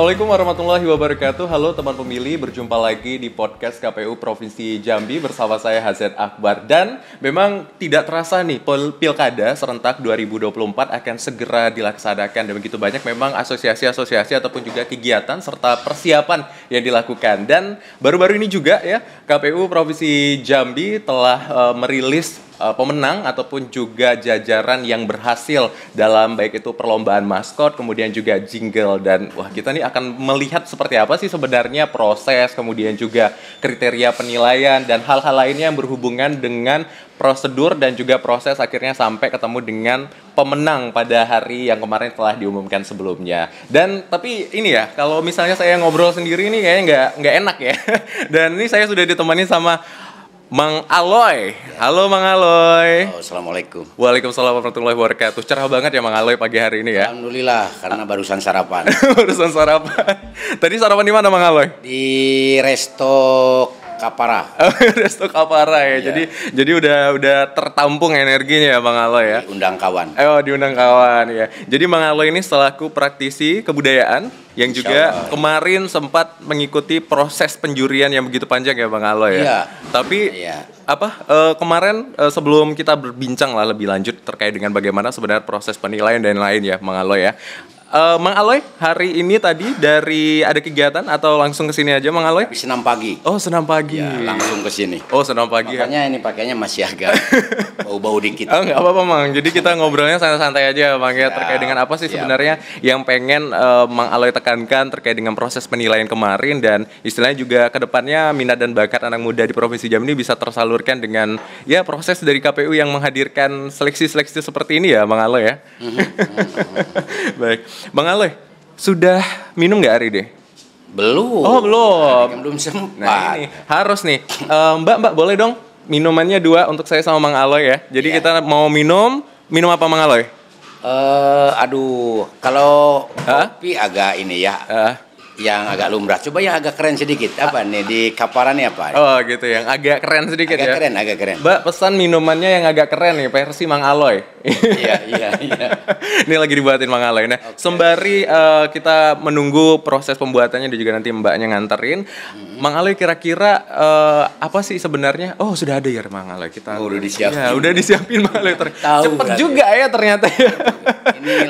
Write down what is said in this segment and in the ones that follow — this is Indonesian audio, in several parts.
Assalamualaikum warahmatullahi wabarakatuh. Halo teman pemilih, berjumpa lagi di podcast KPU Provinsi Jambi bersama saya Hazet Akbar. Dan memang tidak terasa nih, Pilkada serentak 2024 akan segera dilaksanakan. Dan begitu banyak memang asosiasi-asosiasi ataupun juga kegiatan serta persiapan yang dilakukan. Dan baru-baru ini juga ya, KPU Provinsi Jambi telah merilis pemenang ataupun juga jajaran yang berhasil dalam baik itu perlombaan maskot, kemudian juga jingle. Dan wah, kita nih akan melihat seperti apa sih sebenarnya proses, kemudian juga kriteria penilaian dan hal-hal lainnya yang berhubungan dengan prosedur dan juga proses akhirnya sampai ketemu dengan pemenang pada hari yang kemarin telah diumumkan sebelumnya. Dan tapi ini ya, kalau misalnya saya ngobrol sendiri ini kayaknya nggak enak ya. Dan ini saya sudah ditemani sama Mang Aloy. Halo Mang Aloy. Oh, Assalamualaikum. Waalaikumsalam warahmatullahi wabarakatuh. Cerah banget ya Mang Aloy pagi hari ini ya. Alhamdulillah, karena barusan sarapan. Barusan sarapan. Tadi sarapan di mana Mang Aloy? Di Resto Kapara. Resto Kapara ya. Iya. Jadi udah tertampung energinya ya Mang Aloy ya. Diundang kawan. Diundang kawan ya. Jadi Mang Aloy ini selaku praktisi kebudayaan yang juga kemarin sempat mengikuti proses penjurian yang begitu panjang ya Bang Aloy ya. Iya. Tapi kemarin sebelum kita berbincang lah lebih lanjut terkait dengan bagaimana sebenarnya proses penilaian dan lain ya Bang Aloy ya. Mang Aloy, hari ini tadi dari ada kegiatan atau langsung ke sini aja Mang Aloy? Senam pagi. Oh, senam pagi. Ya, langsung ke sini. Oh, senam pagi. Makanya ini pakainya masih agak bau-bau dikit. Oh, nggak apa-apa Mang. Jadi kita ngobrolnya santai-santai aja Bang ya, terkait dengan apa sih sebenarnya yang pengen Mang Aloy tekankan terkait dengan proses penilaian kemarin, dan istilahnya juga kedepannya minat dan bakat anak muda di Provinsi Jambi ini bisa tersalurkan dengan ya proses dari KPU yang menghadirkan seleksi-seleksi seperti ini ya Mang Aloy ya. Baik. Bang Aloy, sudah minum nggak hari deh? Belum. Oh, belum. Belum sempat. Nah, ini harus nih. Mbak boleh dong minumannya 2 untuk saya sama Mang Aloy ya. Jadi kita mau minum apa Mang Aloy? Kalau kopi agak ini ya. Yang agak lumrah. Coba yang agak keren sedikit. Apa nih di Kapara nih apa? Oh gitu, yang agak keren sedikit ya. Agak keren. Mbak pesan minumannya yang agak keren nih, versi Mang Aloy. Iya. Ini lagi dibuatin Mang Aloy. Nah, sembari kita menunggu proses pembuatannya dan juga nanti Mbaknya nganterin, Mang Aloy kira-kira apa sih sebenarnya? Oh, sudah ada ya Mang Aloy. Kita udah disiapin. Ya, udah disiapin Mang Aloy. Cepet juga ya ternyata ya.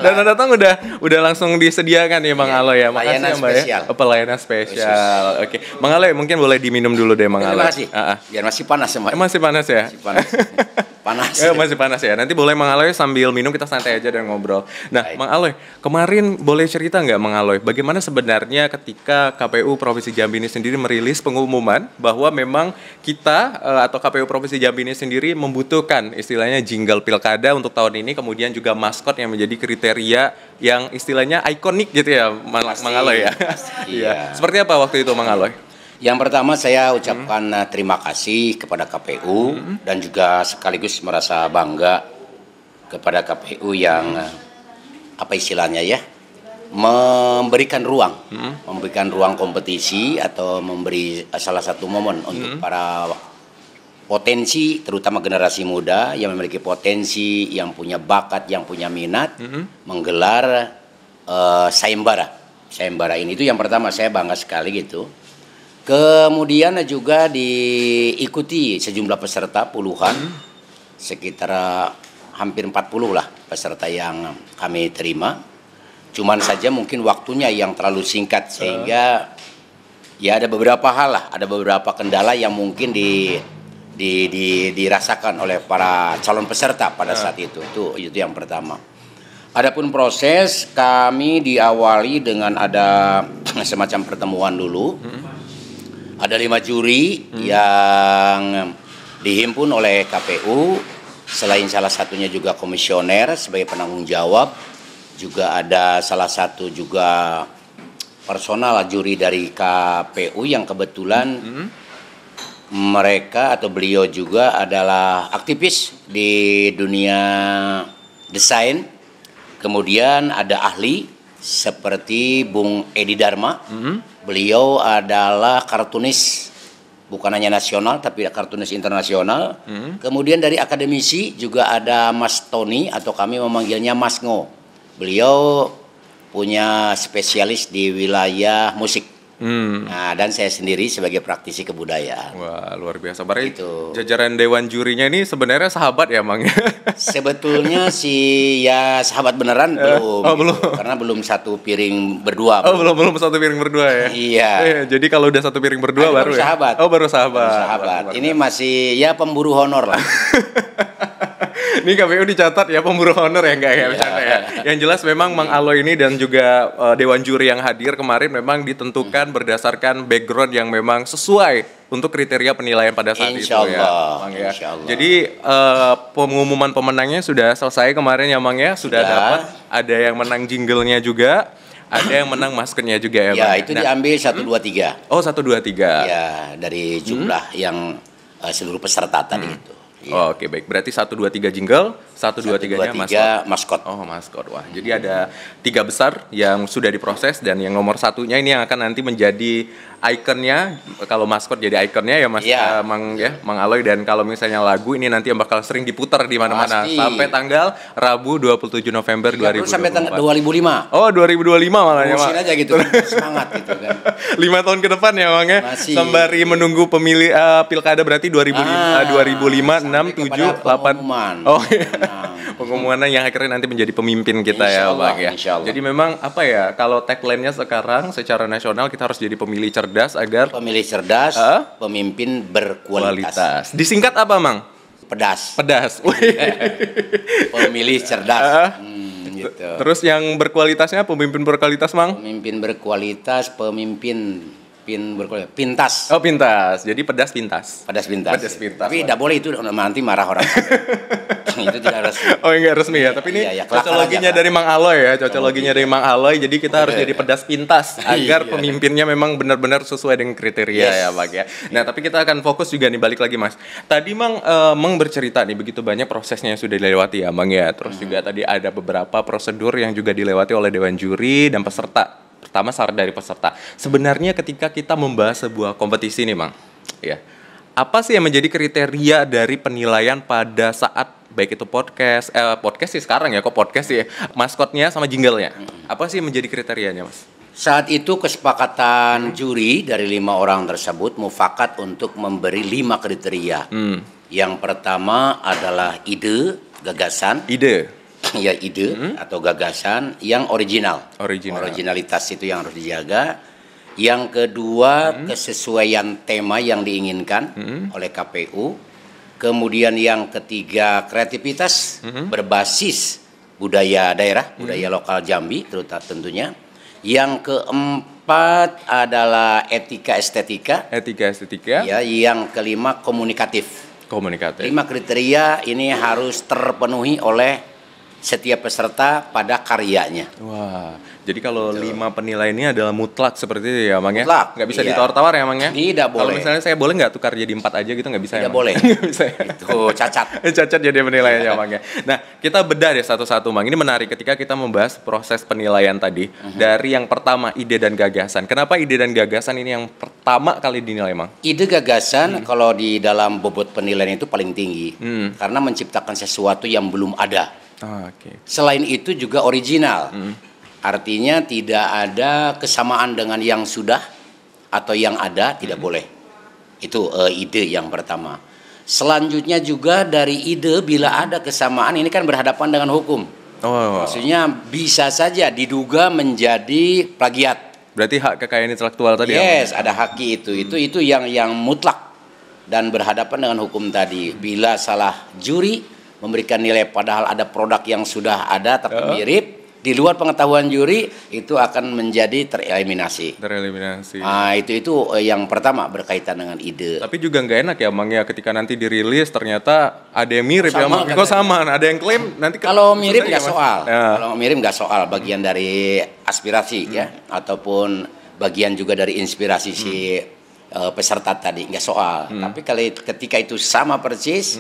Dan datang udah langsung disediakan ya Mang Aloy ya. Makasih ya Mbak ya. Pelayanan spesial. Oke. Mang Aloy mungkin boleh diminum dulu deh Mang Aloy. Terima kasih. Biar masih panas ya Mbak. Masih panas ya? Masih panas. Panas. Masih panas ya. Nanti boleh Mang Aloy sambil minum kita santai aja dan ngobrol. Nah, baik. Mang Aloy, kemarin boleh cerita nggak Mang Aloy, bagaimana sebenarnya ketika KPU Provinsi Jambi ini sendiri merilis pengumuman bahwa memang kita atau KPU Provinsi Jambi ini sendiri membutuhkan istilahnya jingle pilkada untuk tahun ini, kemudian juga maskot yang menjadi kriteria yang istilahnya ikonik gitu ya Mang Aloy ya. Iya. Seperti apa waktu itu Mang Aloy? Yang pertama saya ucapkan terima kasih kepada KPU dan juga sekaligus merasa bangga kepada KPU yang apa istilahnya ya, memberikan ruang kompetisi atau memberi salah satu momen untuk para potensi, terutama generasi muda yang memiliki potensi, yang punya bakat, yang punya minat, menggelar sayembara. Sayembara ini itu yang pertama saya bangga sekali gitu. Kemudian juga diikuti sejumlah peserta puluhan, sekitar hampir 40 lah peserta yang kami terima. Cuman saja mungkin waktunya yang terlalu singkat sehingga ya ada beberapa hal lah, ada beberapa kendala yang mungkin dirasakan oleh para calon peserta pada saat itu. Itu yang pertama. Adapun proses kami diawali dengan ada semacam pertemuan dulu. Ada 5 juri yang dihimpun oleh KPU, selain salah satunya juga komisioner sebagai penanggung jawab, juga ada salah satu juga personal juri dari KPU yang kebetulan mereka atau beliau juga adalah aktivis di dunia desain. Kemudian ada ahli seperti Bung Edi Dharma. Beliau adalah kartunis bukan hanya nasional tapi kartunis internasional. Kemudian dari akademisi juga ada Mas Tony atau kami memanggilnya Mas Ngo. Beliau punya spesialis di wilayah musik. Nah, dan saya sendiri sebagai praktisi kebudayaan. Wah, luar biasa. Berarti Itu. jajaran dewan jurinya ini sebenarnya sahabat ya, Mang? Sebetulnya sih ya sahabat beneran belum. Oh, belum. Karena belum satu piring berdua. Oh, belum satu piring berdua ya? Iya. Jadi kalau udah satu piring berdua baru ya? sahabat. Oh, baru sahabat. Baru sahabat. Ini masih ya pemburu honor lah. Ini KPU dicatat ya pemburu honor ya, enggak ya, bercanda ya. Yang jelas memang Mang Aloy ini dan juga dewan juri yang hadir kemarin memang ditentukan berdasarkan background yang memang sesuai untuk kriteria penilaian pada saat itu ya, Mang ya. Jadi pengumuman pemenangnya sudah selesai kemarin ya, Mang ya, sudah dapat. Ada yang menang jinglenya juga, ada yang menang maskernya juga ya, Bang. Ya, itu diambil 1 2 3. Oh, 1 2 3. Ya, dari jumlah yang seluruh peserta tadi itu. Ya. Oh, oke, baik. Berarti 1 2 3 jingle, 1 2 3-nya maskot. Oh, maskot. Wah, jadi ada 3 besar yang sudah diproses dan yang nomor 1-nya ini yang akan nanti menjadi ikonnya. Kalau maskot jadi ikonnya ya Mas Ya. Mang Aloy, dan kalau misalnya lagu ini nanti yang bakal sering diputar di mana-mana Pasti. sampai tanggal Rabu 27 November 2024. Sampai tanggal 2025. Oh, 2025 malah ya, Mang. Terusin aja gitu. Semangat gitu kan. 5 tahun ke depan ya, Mang ya. Masih. Sembari menunggu pemilih pilkada berarti 2005, 6, 7, 8. Pengumuman. Oh iya. Pengumuman yang akhirnya nanti menjadi pemimpin kita ya, Bang ya. Jadi memang apa ya, kalau tagline-nya sekarang secara nasional kita harus jadi pemilih cerdas agar Pemilih cerdas, pemimpin berkualitas. kualitas. Disingkat apa, Mang? Pedas. Pedas. Pemilih cerdas. Gitu. Terus yang berkualitasnya pemimpin berkualitas, Mang? Pemimpin berkualitas, berkualitas. Pintas. Oh, pintas. Jadi pedas pintas. Pedas pintas. Pedas pintas. Tapi tidak boleh itu nanti marah orang. Itu tidak resmi. Oh, enggak resmi ya. Tapi ini Iya, cocologinya dari Mang Aloy ya. Cocologinya dari Mang Aloy. Jadi kita harus jadi pedas pintas agar pemimpinnya memang benar-benar sesuai dengan kriteria ya, Pak ya. Nah, tapi kita akan fokus juga nih, balik lagi Mas. Tadi Mang bercerita nih begitu banyak prosesnya yang sudah dilewati ya, Mang ya. Terus juga tadi ada beberapa prosedur yang juga dilewati oleh dewan juri dan peserta. Pertama, saran dari peserta. Sebenarnya ketika kita membahas sebuah kompetisi nih, Mang, ya, apa sih yang menjadi kriteria dari penilaian pada saat baik itu podcast sih sekarang ya, kok podcast sih ya, maskotnya sama jinglenya. Apa sih yang menjadi kriterianya, Mas? Saat itu kesepakatan juri dari 5 orang tersebut mufakat untuk memberi 5 kriteria. Yang pertama adalah ide, gagasan. Ide. Ya, ide atau gagasan yang original. Originalitas itu yang harus dijaga. Yang kedua, kesesuaian tema yang diinginkan oleh KPU. Kemudian yang ketiga, kreativitas berbasis budaya daerah, budaya lokal Jambi tentunya. Yang keempat adalah etika estetika. Ya, yang kelima komunikatif. 5 kriteria ini harus terpenuhi oleh setiap peserta pada karyanya. Wah, jadi kalau 5 penilaian ini adalah mutlak seperti itu ya, Mang ya? Mutlak. Nggak bisa ditawar-tawar ya, Mang ya? Tidak boleh. Kalau misalnya saya boleh nggak tukar jadi 4 aja gitu, nggak bisa Tidak ya, Mang? boleh. Nggak bisa ya? Itu cacat. Cacat jadi penilaiannya, Mang ya. Nah, kita bedah deh satu-satu, Mang. Ini menarik ketika kita membahas proses penilaian tadi. Dari yang pertama, ide dan gagasan. Kenapa ide dan gagasan ini yang pertama kali dinilai, Mang? Ide gagasan kalau di dalam bobot penilaian itu paling tinggi. Karena menciptakan sesuatu yang belum ada. Selain itu juga original. Artinya tidak ada kesamaan dengan yang sudah atau yang ada, tidak boleh. Itu ide yang pertama. Selanjutnya juga dari ide, bila ada kesamaan ini kan berhadapan dengan hukum. Maksudnya bisa saja diduga menjadi plagiat. Berarti hak kekayaan intelektual tadi. Yes, ada hak itu. Itu yang mutlak dan berhadapan dengan hukum tadi. Bila salah juri memberikan nilai padahal ada produk yang sudah ada tapi mirip, di luar pengetahuan juri, itu akan menjadi tereliminasi. Nah, itu yang pertama berkaitan dengan ide. Tapi juga nggak enak ya, Mang ya, ketika nanti dirilis ternyata ada yang mirip ya, Mang. Kok sama? Ada yang klaim nanti kalau mirip nggak soal. Kalau mirip nggak soal, bagian dari aspirasi ya, ataupun bagian juga dari inspirasi si peserta tadi, nggak soal. Tapi ketika itu sama persis,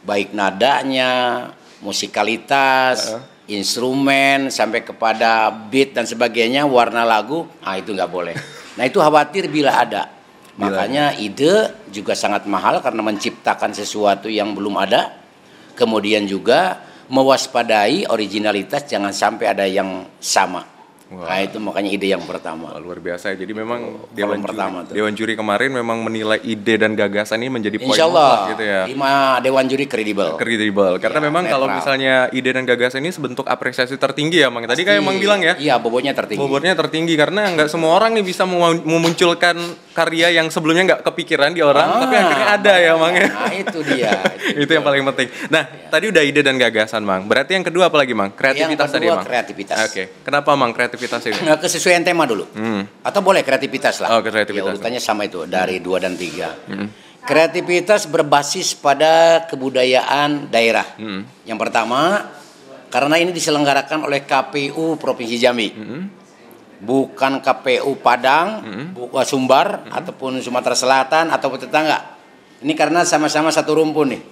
baik nadanya, musikalitas, instrumen, sampai kepada beat dan sebagainya, warna lagu, itu nggak boleh. Nah, itu khawatir bila ada. Makanya ide juga sangat mahal karena menciptakan sesuatu yang belum ada. Kemudian juga mewaspadai originalitas, jangan sampai ada yang sama. Wah. Nah itu makanya ide yang pertama. Wah, luar biasa ya. Jadi memang Pertama tuh. Dewan Juri kemarin memang menilai ide dan gagasan ini menjadi poin Insya Allah mutlak gitu ya. 5 Dewan Juri kredibel. Karena Ya, memang kalau netral. misalnya ide dan gagasan ini sebentuk apresiasi tertinggi ya, Mang. Tadi kayak Mang bilang ya, Iya, bobotnya tertinggi. bobotnya tertinggi karena nggak semua orang nih bisa memunculkan karya yang sebelumnya nggak kepikiran di orang, tapi akhirnya ada ya, Mang ya. Nah itu dia. Itu yang paling penting. Nah, tadi udah ide dan gagasan, Mang. Berarti yang kedua apa lagi, Mang? Kreativitas Yang tadi, kedua Mang. kreativitas. Oke. Kenapa, Mang, kreativitas ini? Nah, kesesuaian tema dulu. Atau boleh kreativitas lah. Oh, kreativitas. Ya, urutannya sama itu dari 2 dan 3. Kreativitas berbasis pada kebudayaan daerah. Yang pertama, karena ini diselenggarakan oleh KPU Provinsi Jambi. Bukan KPU Padang, Sumbar, ataupun Sumatera Selatan, ataupun tetangga. Ini karena sama-sama satu rumpun nih.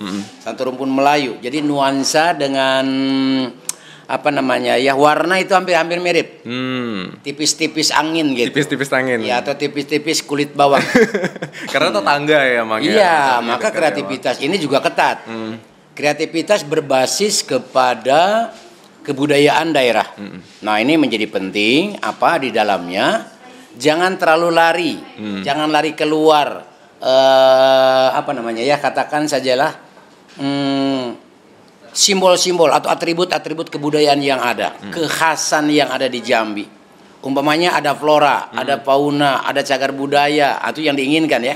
Satu rumpun Melayu. Jadi nuansa dengan warna itu hampir mirip. Tipis-tipis angin gitu. Tipis-tipis angin. Ya, atau tipis-tipis kulit bawang. Karena tetangga ya, Mang. Iya, maka kreativitas ini juga ketat. Kreativitas berbasis kepada kebudayaan daerah. Nah, ini menjadi penting di dalamnya jangan terlalu lari. Jangan lari keluar katakan sajalah simbol-simbol atau atribut-atribut kebudayaan yang ada, kekhasan yang ada di Jambi. Umpamanya ada flora, ada fauna, ada cagar budaya, itu yang diinginkan ya.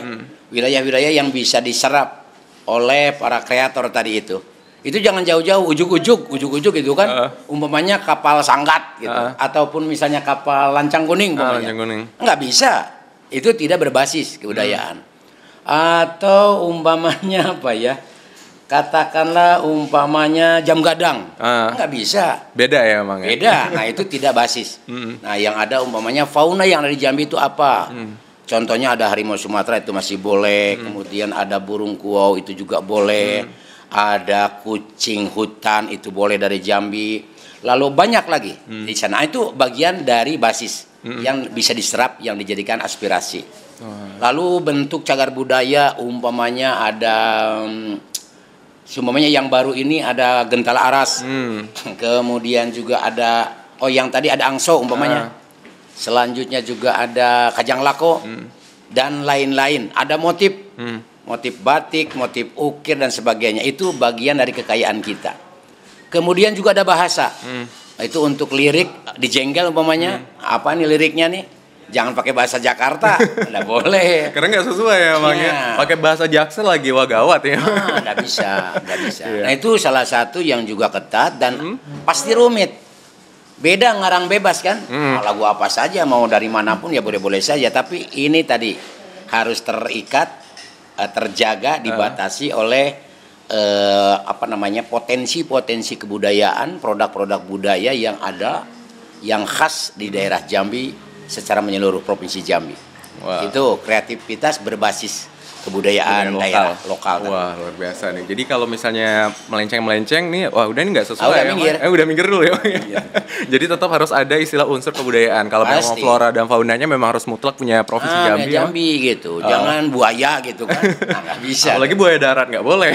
Wilayah-wilayah yang bisa diserap oleh para kreator tadi itu. Itu jangan jauh-jauh, ujuk-ujuk itu kan. Umpamanya kapal sanggat gitu, ataupun misalnya kapal lancang kuning Lancang kuning. Nggak bisa. Itu tidak berbasis kebudayaan. Atau umpamanya katakanlah umpamanya jam gadang, nggak bisa. Beda ya, Mang. Beda. Nah itu tidak basis. Nah yang ada umpamanya fauna yang ada di Jambi itu apa? Contohnya ada harimau Sumatera itu masih boleh. Kemudian ada burung kuau itu juga boleh. Ada kucing hutan itu boleh dari Jambi. Lalu banyak lagi di sana. Itu bagian dari basis yang bisa diserap, yang dijadikan aspirasi. Lalu bentuk cagar budaya umpamanya ada umpamanya yang baru ini ada gentala aras. Kemudian juga ada yang tadi ada angso umpamanya. Selanjutnya juga ada kajang lako dan lain-lain. Ada motif batik, motif ukir dan sebagainya. Itu bagian dari kekayaan kita. Kemudian juga ada bahasa. Itu untuk lirik dijenggel umpamanya. Apa nih liriknya nih? Jangan pakai bahasa Jakarta, nggak boleh. Karena nggak sesuai ya, Mang ya. Pakai bahasa Jaksel lagi, wah gawat ya. Nggak bisa. Nah itu salah satu yang juga ketat dan pasti rumit. Beda ngarang bebas kan? Lagu apa saja mau dari manapun ya boleh-boleh saja. Tapi ini tadi harus terikat, terjaga, dibatasi oleh potensi kebudayaan, produk-produk budaya yang ada, yang khas di daerah Jambi secara menyeluruh provinsi Jambi. Itu kreativitas berbasis kebudayaan daerah lokal. Wah, luar biasa nih. Jadi kalau misalnya melenceng nih, wah udah ini nggak sesuai udah ya. minggir. Udah minggir dulu ya. Jadi tetap harus ada istilah unsur kebudayaan. Kalau memang flora dan faunanya memang harus mutlak punya provinsi Jambi. Jambi gitu. Jangan buaya gitu kan. Nggak bisa. Apalagi buaya darat nggak boleh.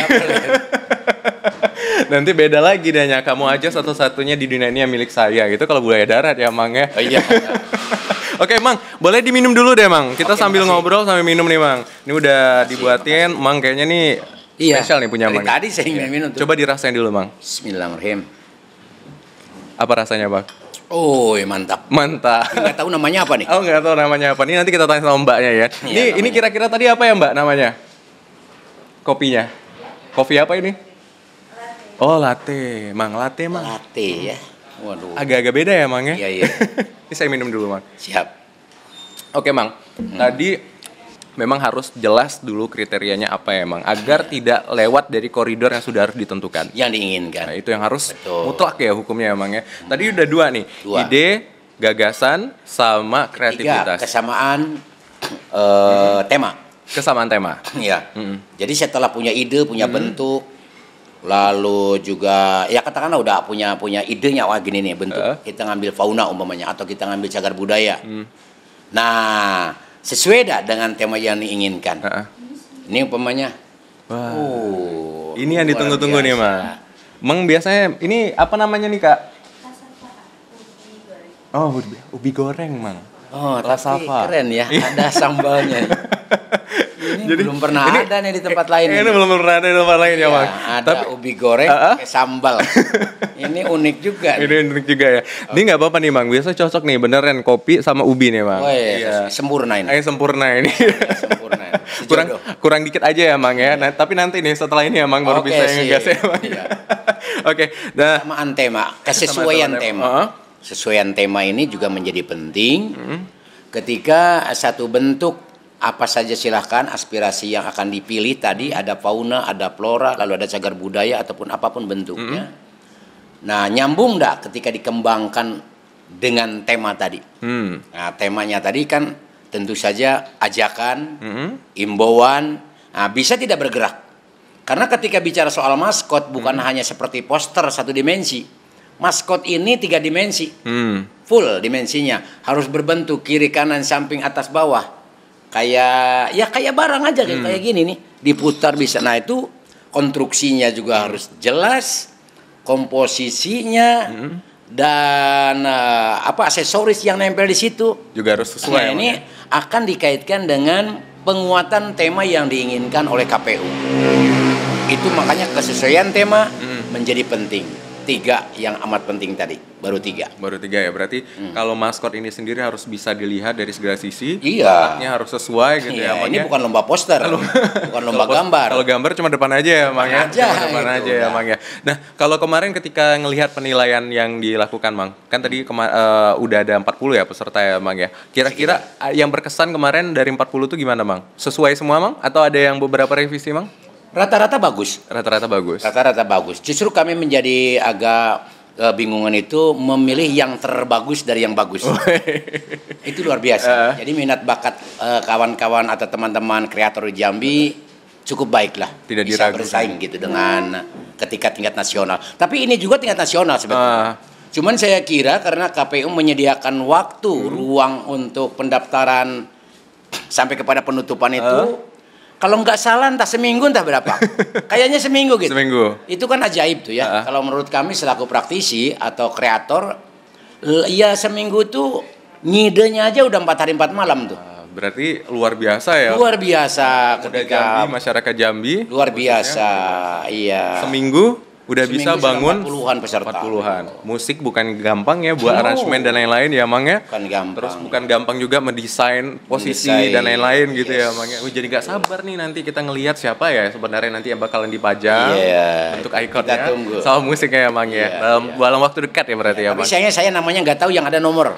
Nanti beda lagi dehnya. Kamu aja satu-satunya di dunia ini yang milik saya gitu kalau buaya darat ya, Mang ya. Oh, iya. Oke, Mang, boleh diminum dulu deh, Mang. Kita sambil makasih. ngobrol sambil minum nih, Mang. Ini udah dibuatin, Mang kayaknya nih spesial nih punya Dari Mang. tadi saya ingin minum tuh. Coba dirasain dulu, Mang. Bismillahirrahmanirrahim. Apa rasanya, Bang? Oh, mantap. Mantap. Nggak tahu namanya apa nih? Oh, nggak tahu namanya apa. Ini nanti kita tanya sama Mbaknya ya. Ini kira-kira tadi apa ya, Mbak, namanya? Kopinya. Kopi apa ini? Oh, latte. Mang, latte, Mang. Latte ya. Waduh. Agak-agak beda ya, Mang ya? Iya. Ini saya minum dulu, Mang. Siap. Oke, Mang. Tadi memang harus jelas dulu kriterianya apa ya, Mang, agar tidak lewat dari koridor yang sudah harus ditentukan. Yang diinginkan. Nah, itu yang harus Betul. mutlak ya hukumnya, Mang ya. Tadi udah dua nih, ide, gagasan, sama kreativitas. 3, kesamaan tema. Kesamaan tema. Ya. Jadi setelah punya ide, punya bentuk, lalu juga ya katakanlah udah punya idenya, wah gini nih bentuk. Kita ngambil fauna umpamanya atau kita ngambil cagar budaya. Nah, sesuai dah dengan tema yang diinginkan. Ini umpamanya. Wah. Oh, Ini yang ditunggu-tunggu nih, Mang. Mang biasanya ini apa namanya nih, Kak? Oh, ubi goreng, Mang. Oh, tapi Lasava. keren ya, ada sambalnya. Ini Jadi, belum pernah ada nih di tempat lain. Ini belum pernah ada di tempat lain ya, Iya, Mang. ada ubi goreng pakai sambal. Ini unik juga. Ini unik juga ya. Ini nggak apa-apa nih, Mang. Biasa cocok nih, beneran kopi sama ubi nih, Mang. Oh iya, sempurna ini. Sempurna ini. Sempurna. kurang dikit aja ya, Mang ya. Nah, tapi nanti nih setelah ini ya, Mang, baru Oke, bisa sih. ngegas ya, Mang. Iya. Oke. Nah, Kesamaan tema, kesesuaian Sama-sama tema. tema. Sesuaian tema ini juga menjadi penting. Ketika satu bentuk apa saja silahkan aspirasi yang akan dipilih tadi ada fauna, ada flora, lalu ada cagar budaya ataupun apapun bentuknya. Nah, nyambung enggak ketika dikembangkan dengan tema tadi? Nah, temanya tadi kan tentu saja ajakan, imbauan, bisa tidak bergerak. Karena ketika bicara soal maskot bukan hanya seperti poster satu dimensi. Maskot ini 3 dimensi, full dimensinya, harus berbentuk kiri kanan samping atas bawah, kayak barang aja kayak gini nih, diputar bisa. Nah itu konstruksinya juga harus jelas, komposisinya dan aksesoris yang nempel di situ juga harus sesuai. Nah, ini akan dikaitkan dengan penguatan tema yang diinginkan oleh KPU. Itu makanya kesesuaian tema menjadi penting. 3 yang amat penting tadi, baru 3 ya, berarti kalau maskot ini sendiri harus bisa dilihat dari segala sisi. Iya. Letaknya harus sesuai gitu ya. Ini bukan lomba poster, bukan lomba gambar. Kalau gambar cuma depan aja ya, Mang ya. Depan aja ya, Mang ya. Nah, kalau kemarin ketika ngelihat penilaian yang dilakukan, Mang, kan tadi udah ada 40 ya peserta ya, Mang ya. Kira-kira yang berkesan kemarin dari 40 itu gimana, Mang? Sesuai semua, Mang? Atau ada yang beberapa revisi, Mang? Rata-rata bagus. Rata-rata bagus. Justru kami menjadi agak bingungan itu memilih yang terbagus dari yang bagus. Itu luar biasa. Jadi minat bakat kawan-kawan atau teman-teman kreator di Jambi cukup baik lah. Tidak bisa diragukan bersaing gitu dengan ketika tingkat nasional. Tapi ini juga tingkat nasional sebetulnya. Cuman saya kira karena KPU menyediakan waktu, ruang untuk pendaftaran sampai kepada penutupan itu. Kalau nggak salah entah seminggu entah berapa. Kayaknya seminggu gitu. Seminggu. Itu kan ajaib tuh ya. Kalau menurut kami selaku praktisi atau kreator, ya seminggu tuh ngidenya aja udah 4 hari 4 malam tuh. Berarti luar biasa ya. Luar biasa ketika Jambi, masyarakat Jambi. Luar biasa, iya. Seminggu udah bisa bangun 40-an peserta. 40-an. Musik bukan gampang ya buat aransemen dan lain-lain ya, Mang ya. Bukan gampang. Terus bukan gampang juga mendesain posisi dan lain-lain gitu ya, Mang ya. Jadi nggak sabar nih nanti kita ngelihat siapa ya sebenarnya nanti yang bakalan dipajang untuk ikonnya sama musiknya ya, Mang ya. Dalam waktu dekat ya berarti ya, Mang. Tapi sayangnya saya namanya nggak tahu yang ada nomor.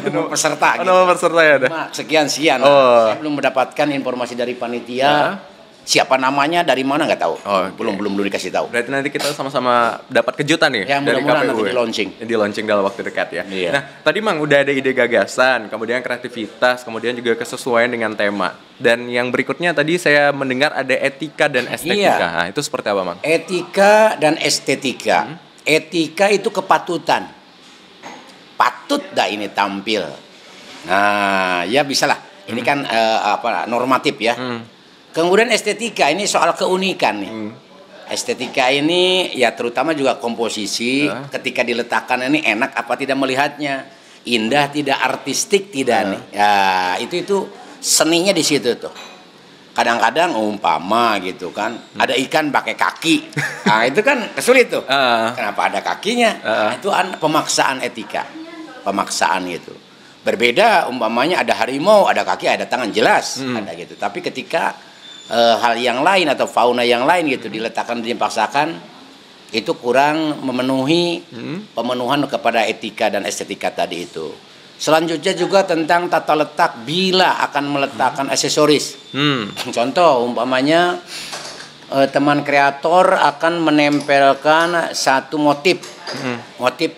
Nomor peserta. Nomor peserta ya ada. Sekian-sekian. Saya belum mendapatkan informasi dari panitia. Siapa namanya, dari mana nggak tahu. Belum dikasih tahu. Berarti nanti kita sama-sama dapat kejutan nih ya, dari mudah-mudahan KPU. Nanti di-launching. Di-launching dalam waktu dekat ya. Iya. Nah, tadi Mang udah ada ide gagasan, kemudian kreativitas, kemudian juga kesesuaian dengan tema. Dan yang berikutnya tadi saya mendengar ada etika dan estetika. Iya. Nah, itu seperti apa, Mang? Etika dan estetika. Etika itu kepatutan. Patut dah ini tampil. Nah, ya bisalah. Ini kan normatif ya. Kemudian estetika ini soal keunikan nih. Estetika ini ya terutama juga komposisi ketika diletakkan ini enak apa tidak melihatnya, indah tidak, artistik tidak nih. Ya itu seninya di situ tuh. Kadang-kadang umpama gitu kan, ada ikan pakai kaki. Nah itu kan kesulit tuh. Kenapa ada kakinya? Nah, itu pemaksaan etika, pemaksaan gitu. Berbeda umpamanya ada harimau, ada kaki, ada tangan, jelas ada gitu. Tapi ketika hal yang lain atau fauna yang lain gitu diletakkan, dipaksakan, itu kurang memenuhi pemenuhan kepada etika dan estetika tadi itu. Selanjutnya juga tentang tata letak bila akan meletakkan aksesoris. Contoh umpamanya teman kreator akan menempelkan satu motif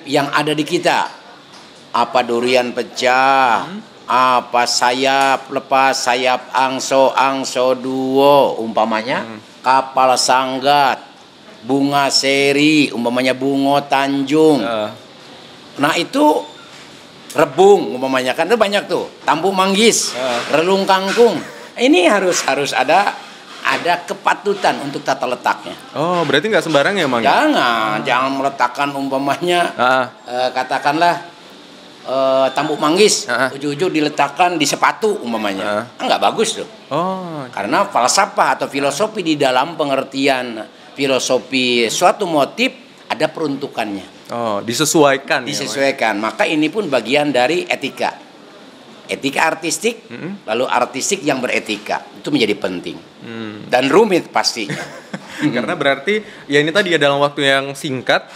yang ada di kita, apa durian pecah, apa sayap lepas, sayap angso duo umpamanya, kapal sanggat, bunga seri umpamanya, bungo Tanjung. Nah itu rebung umpamanya, kan itu banyak tuh, tampu manggis, relung kangkung. Ini harus ada kepatutan untuk tata letaknya. Oh, berarti nggak sembarang ya, Mang? Jangan meletakkan umpamanya katakanlah tambuk manggis, ujung-ujung diletakkan di sepatu umpamanya. Nggak bagus tuh. Karena falsafah atau filosofi di dalam pengertian filosofi suatu motif ada peruntukannya. Disesuaikan. Disesuaikan. Maka ini pun bagian dari etika. Etika artistik, lalu artistik yang beretika. Itu menjadi penting. Dan rumit pastinya. Karena berarti ya ini tadi ya dalam waktu yang singkat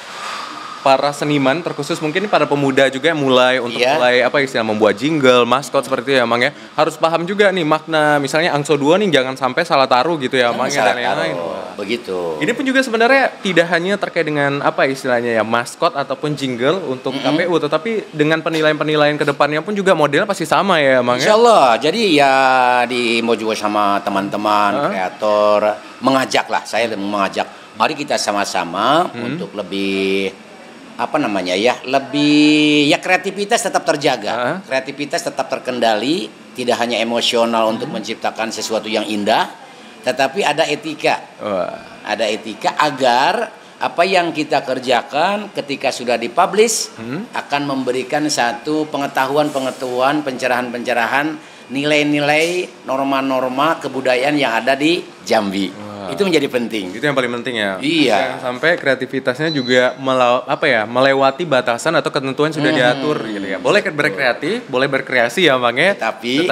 para seniman terkhusus mungkin para pemuda juga yang mulai apa istilah membuat jingle, maskot seperti itu ya Mang ya. Harus paham juga nih makna misalnya Angso 2 nih jangan sampai salah taruh gitu ya Mang ya dan lain-lain. Begitu. Ini pun juga sebenarnya tidak hanya terkait dengan apa istilahnya ya maskot ataupun jingle untuk KPU tetapi dengan penilaian-penilaian ke depannya pun juga modelnya pasti sama ya Mang ya. Insyaallah. Jadi ya diimbau juga sama teman-teman kreator saya mengajak mari kita sama-sama untuk lebih lebih kreativitas tetap terjaga, kreativitas tetap terkendali, tidak hanya emosional untuk menciptakan sesuatu yang indah, tetapi ada etika, ada etika agar apa yang kita kerjakan ketika sudah dipublish akan memberikan satu pengetahuan, pencerahan, nilai-nilai, norma-norma kebudayaan yang ada di Jambi. Itu menjadi penting. Itu yang paling penting ya. Iya. Jangan sampai kreativitasnya juga melewati batasan atau ketentuan yang sudah diatur gitu ya. Boleh berkreatif, boleh berkreasi ya Bang ya. Tetapi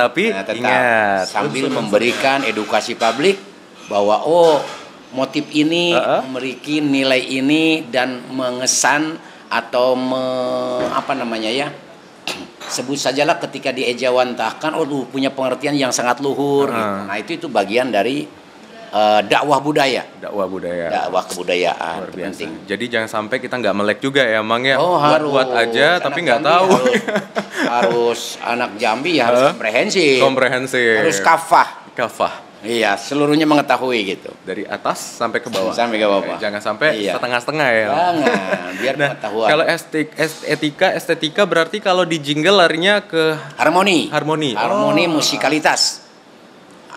ingat sambil memberikan edukasi publik bahwa motif ini memiliki nilai ini dan mengesan atau sebut sajalah ketika diejawantahkan punya pengertian yang sangat luhur gitu. Nah itu bagian dari dakwah kebudayaan penting. Jadi jangan sampai kita nggak melek juga ya Mang ya. Buat aja tapi nggak tahu. Harus anak Jambi harus komprehensif. Harus kafah. Iya, seluruhnya mengetahui gitu. Dari atas sampai ke bawah. Jangan sampai setengah-setengah ya. Jangan, biar pengetahuan. Kalau estetika berarti kalau di jingle larinya ke harmoni, musikalitas.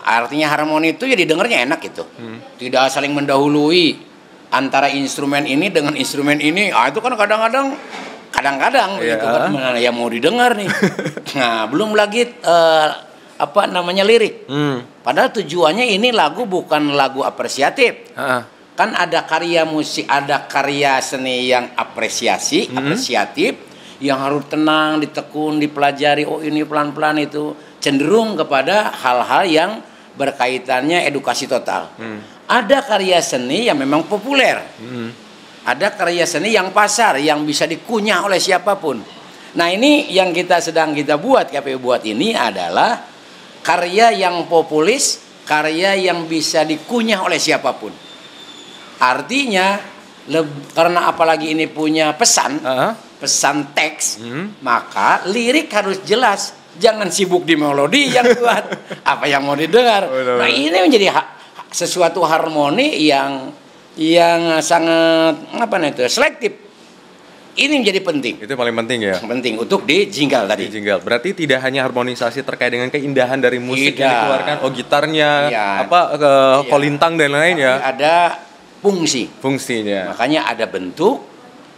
Artinya harmoni itu ya didengarnya enak gitu. Tidak saling mendahului antara instrumen ini dengan instrumen ini. Itu kan kadang-kadang begitu kan ya mau didengar nih. Nah, belum lagi lirik. Padahal tujuannya ini lagu bukan lagu apresiatif. Kan ada karya musik, ada karya seni yang apresiatif, yang harus tenang, ditekun, dipelajari. Ini pelan-pelan itu cenderung kepada hal-hal yang berkaitannya edukasi total. Ada karya seni yang memang populer. Ada karya seni yang pasar, yang bisa dikunyah oleh siapapun. Nah ini yang KPU buat ini adalah karya yang populis, karya yang bisa dikunyah oleh siapapun. Artinya karena apalagi ini punya pesan teks, maka lirik harus jelas. Jangan sibuk di melodi yang kuat. Apa yang mau didengar. Nah ini menjadi sesuatu harmoni yang sangat selektif. Ini menjadi penting. Itu paling penting ya. Penting untuk di jingle tadi. Berarti tidak hanya harmonisasi terkait dengan keindahan dari musik yang dikeluarkan, gitarnya, kolintang dan lain ya. Ada fungsinya. Makanya ada bentuk,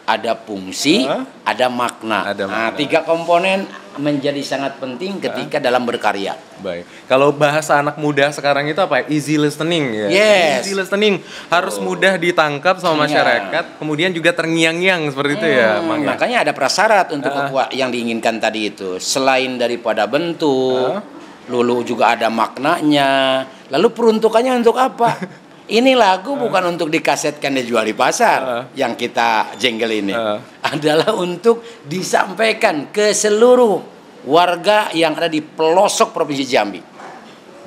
ada fungsi, ada makna. Nah, 3 komponen menjadi sangat penting ketika dalam berkarya. Baik. Kalau bahasa anak muda sekarang itu apa? Easy listening ya. Yes. Easy listening harus mudah ditangkap sama masyarakat, kemudian juga terngiang-ngiang seperti itu ya, Mang. Makanya ada prasyarat untuk yang diinginkan tadi itu. Selain daripada bentuk, lalu juga ada maknanya. Lalu peruntukannya untuk apa? Ini lagu bukan untuk dikasetkan dijual di pasar yang kita jingle ini. Adalah untuk disampaikan ke seluruh warga yang ada di pelosok Provinsi Jambi.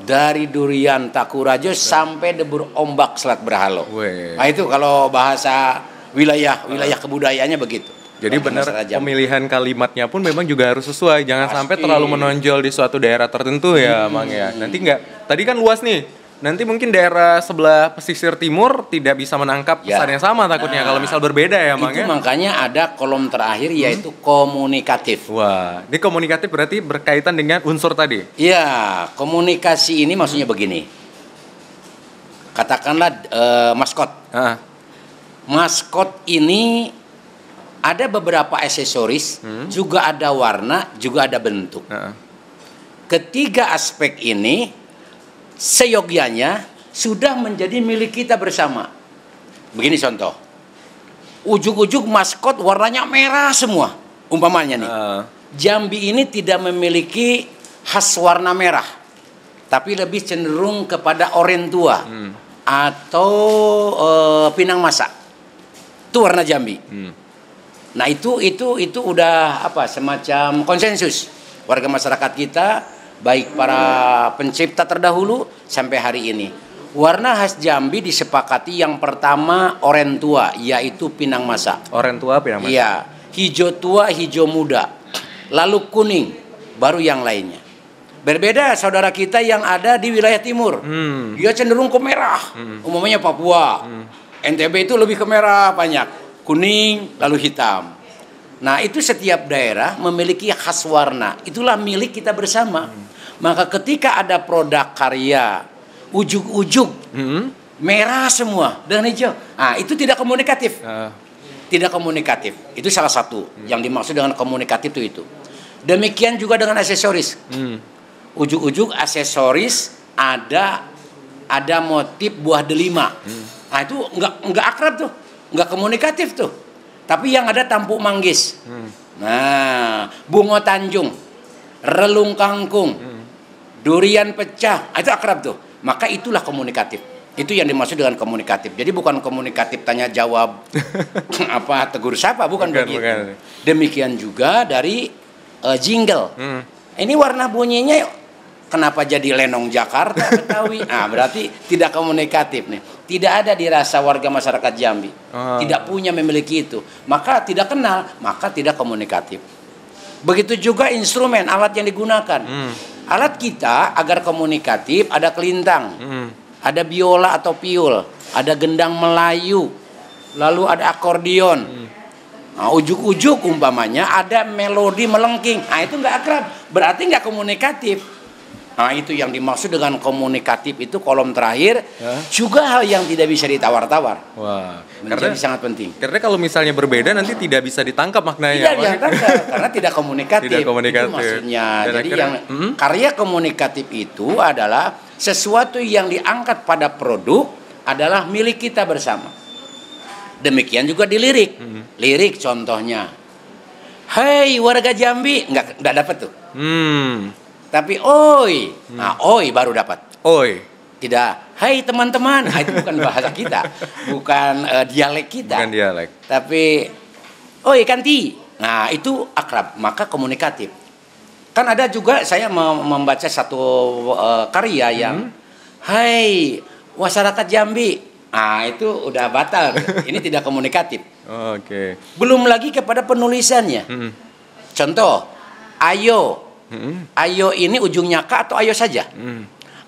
Dari Durian Takurajo sampai Debur Ombak Selat Berhalo. Nah itu kalau bahasa wilayah kebudayaannya begitu. Jadi benar pemilihan kalimatnya pun memang juga harus sesuai. Jangan sampai terlalu menonjol di suatu daerah tertentu ya, Mang ya. Nanti tadi kan luas nih. Nanti mungkin daerah sebelah pesisir timur tidak bisa menangkap pesan yang sama takutnya kalau misal berbeda ya Mang ya. Itu makanya ada kolom terakhir yaitu komunikatif. Wah, ini komunikatif berarti berkaitan dengan unsur tadi. Iya, komunikasi ini maksudnya begini. Katakanlah maskot. Maskot ini ada beberapa aksesoris, juga ada warna, juga ada bentuk. Ketiga aspek ini seyogyanya sudah menjadi milik kita bersama. Begini contoh, ujug-ujug maskot warnanya merah semua, umpamanya nih. Jambi ini tidak memiliki khas warna merah, tapi lebih cenderung kepada oranye tua atau pinang masak. Itu warna Jambi. Nah itu udah apa, semacam konsensus warga masyarakat kita, baik para pencipta terdahulu sampai hari ini. Warna khas Jambi disepakati yang pertama oranye tua, yaitu pinang masak. Oranye tua, pinang masak. Iya, hijau tua, hijau muda, lalu kuning, baru yang lainnya. Berbeda saudara kita yang ada di wilayah timur, dia cenderung ke merah, umumnya Papua. NTB itu lebih ke merah banyak, kuning, lalu hitam. Nah itu setiap daerah memiliki khas warna, itulah milik kita bersama. Maka ketika ada produk karya ujug-ujug merah semua dengan hijau, nah itu tidak komunikatif. Tidak komunikatif, itu salah satu yang dimaksud dengan komunikatif itu. Demikian juga dengan aksesoris. Ujug-ujug aksesoris ada motif buah delima. Nah itu nggak akrab tuh, nggak komunikatif tuh. Tapi yang ada tampuk manggis, nah bunga Tanjung, relung kangkung, durian pecah, itu akrab tuh. Maka itulah komunikatif. Itu yang dimaksud dengan komunikatif. Jadi bukan komunikatif tanya jawab apa tegur sapa, bukan begitu. Bukan. Demikian juga dari jingle. Ini warna bunyinya kenapa jadi Lenong Jakarta Betawi? Nah, berarti tidak komunikatif nih. Tidak ada dirasa warga masyarakat Jambi. Tidak punya, memiliki itu. Maka tidak kenal, maka tidak komunikatif. Begitu juga instrumen, alat yang digunakan. Alat kita agar komunikatif ada kelintang, ada biola atau piul, ada gendang Melayu, lalu ada akordion. Nah, ujuk-ujuk umpamanya ada melodi melengking. Nah, itu nggak akrab, berarti nggak komunikatif. Nah, itu yang dimaksud dengan komunikatif itu kolom terakhir. Juga hal yang tidak bisa ditawar-tawar. Wah, menjadi sangat penting. Karena kalau misalnya berbeda nanti tidak bisa ditangkap maknanya. Tidak ditangkap karena tidak komunikatif. Tidak komunikatif. Itu maksudnya. Jadi yang karya komunikatif itu adalah sesuatu yang diangkat pada produk adalah milik kita bersama. Demikian juga di lirik. Lirik contohnya, "Hai warga Jambi," nggak dapat tuh. Tapi oi, nah oi baru dapat. Oi. Tidak, hai teman-teman. Nah, itu bukan bahasa kita, bukan dialek kita. Bukan dialek. Tapi oi kanti. Nah, itu akrab, maka komunikatif. Kan ada juga saya membaca satu karya yang hai masyarakat Jambi. Nah, itu udah batal. Ini tidak komunikatif. Oke. Belum lagi kepada penulisannya. Contoh, ayo. Ayo ini ujungnya ka atau ayo saja.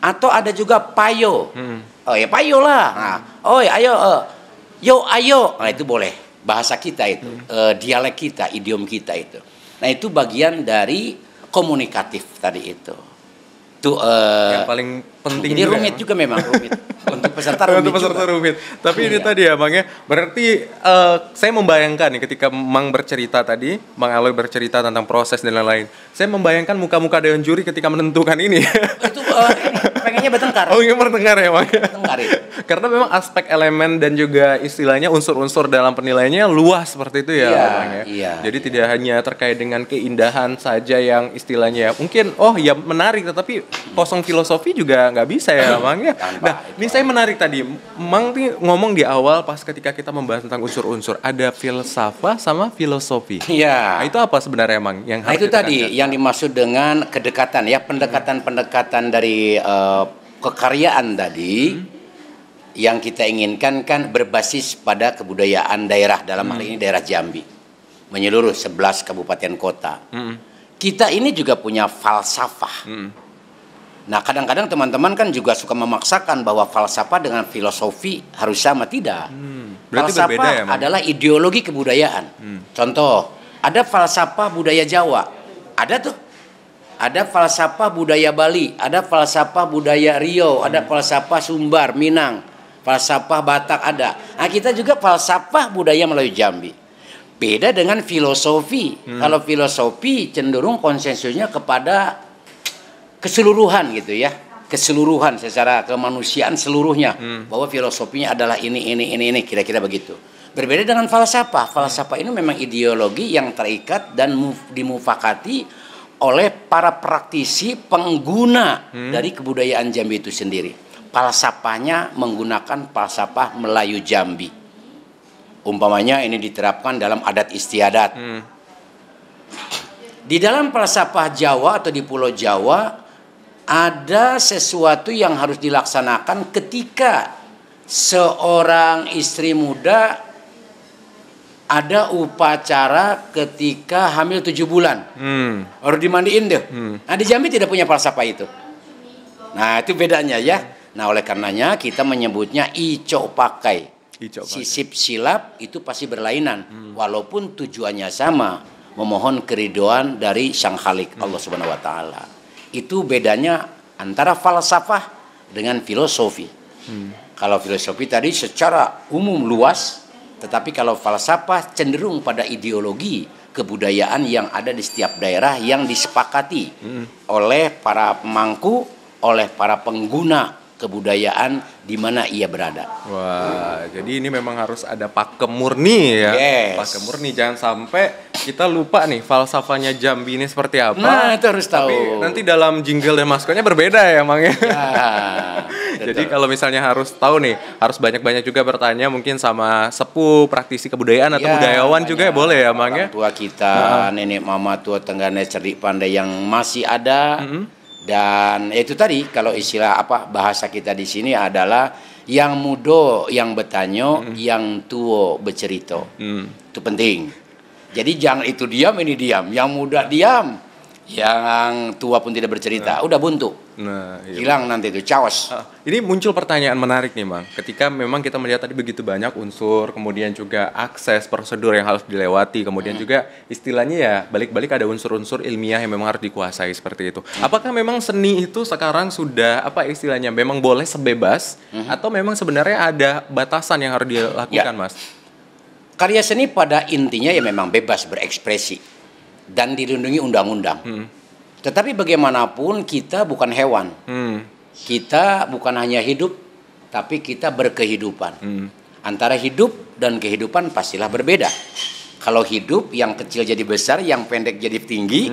Atau ada juga payo. Oh ya payo lah. Nah, oh ya ayo. Yo ayo. Nah itu boleh. Bahasa kita itu, dialek kita, idiom kita itu. Nah itu bagian dari komunikatif tadi itu. Itu yang paling penting. Ini rumit juga memang rumit. Untuk peserta rumit. Untuk peserta rumit. Tapi ini tadi ya Bang ya. Berarti saya membayangkan nih ketika Mang bercerita tadi, Mang Aloy bercerita tentang proses dan lain-lain. Saya membayangkan muka-muka dewan juri ketika menentukan ini. Itu pengennya bertengkar. Oh ingin bertengkar ya Bang. Bertengkar itu. Karena memang aspek elemen dan juga istilahnya unsur-unsur dalam penilaiannya luas seperti itu ya Bang ya. Iya. Jadi tidak hanya terkait dengan keindahan saja yang istilahnya mungkin ya menarik, tetapi kosong filosofi juga nggak bisa ya Bang ya. Nah ini saya menarik tadi Mang ngomong di awal pas ketika kita membahas tentang unsur-unsur ada filsafah sama filosofi. Iya. Nah, itu apa sebenarnya Mang yang harus itu tadi yang dimaksud dengan kedekatan ya, pendekatan dari kekaryaan tadi yang kita inginkan kan berbasis pada kebudayaan daerah, dalam hal ini daerah Jambi menyeluruh 11 kabupaten kota. Kita ini juga punya falsafah. Nah kadang-kadang teman-teman kan juga suka memaksakan bahwa falsafah dengan filosofi harus sama. Tidak. Falsafah adalah ideologi kebudayaan. Contoh, ada falsafah budaya Jawa, ada tuh. Ada falsafah budaya Bali, ada falsafah budaya Riau, ada falsafah Sumbar, Minang, falsafah Batak ada. Nah kita juga falsafah budaya Melayu Jambi. Beda dengan filosofi. Kalau filosofi cenderung konsensusnya kepada keseluruhan gitu ya. Keseluruhan secara kemanusiaan seluruhnya. Bahwa filosofinya adalah ini, kira-kira begitu. Berbeda dengan falsafah. Falsafah ini memang ideologi yang terikat dan dimufakati oleh para praktisi pengguna dari kebudayaan Jambi itu sendiri. Falsafahnya menggunakan falsafah Melayu Jambi. Umpamanya ini diterapkan dalam adat istiadat. Di dalam falsafah Jawa atau di Pulau Jawa ada sesuatu yang harus dilaksanakan ketika seorang istri muda ada upacara ketika hamil 7 bulan. Harus dimandiin deh. Nah di Jambi tidak punya falsafah itu. Nah itu bedanya ya. Nah oleh karenanya kita menyebutnya ico pakai. Sisip silap itu pasti berlainan, walaupun tujuannya sama, memohon keridhaan dari Sang Khalik Allah Subhanahu wa taala. Itu bedanya antara falsafah dengan filosofi. Kalau filosofi tadi secara umum luas, tetapi kalau falsafah cenderung pada ideologi kebudayaan yang ada di setiap daerah yang disepakati oleh para pemangku, oleh para pengguna kebudayaan di mana ia berada. Wah, jadi ini memang harus ada pakem murni ya. Yes. Pakem murni, jangan sampai kita lupa nih falsafahnya Jambi ini seperti apa. Nah, itu harus tahu. Tapi nanti dalam jingle dan masuknya berbeda ya, Mang ya. Jadi kalau misalnya harus tahu nih, harus banyak-banyak juga bertanya mungkin sama sepuh, praktisi kebudayaan atau budayawan juga ya, boleh ya, Mang ya. Orang tua kita, nenek mama tua tenggane cerdik pandai yang masih ada. Dan itu tadi kalau istilah bahasa kita di sini adalah yang mudo yang bertanya, yang tua bercerita. Itu penting. Jadi jangan itu diam ini diam, yang muda diam, yang tua pun tidak bercerita, udah buntu. Hilang nanti itu caos. Ini muncul pertanyaan menarik nih, Mang. Ketika memang kita melihat tadi begitu banyak unsur, kemudian juga akses prosedur yang harus dilewati, kemudian juga istilahnya ya balik-balik ada unsur-unsur ilmiah yang memang harus dikuasai seperti itu. Apakah memang seni itu sekarang sudah istilahnya memang boleh sebebas atau memang sebenarnya ada batasan yang harus dilakukan, Mas? Karya seni pada intinya ya memang bebas berekspresi dan dilindungi undang-undang. Tetapi bagaimanapun kita bukan hewan. Kita bukan hanya hidup, tapi kita berkehidupan. Antara hidup dan kehidupan pastilah berbeda. Kalau hidup yang kecil jadi besar, yang pendek jadi tinggi,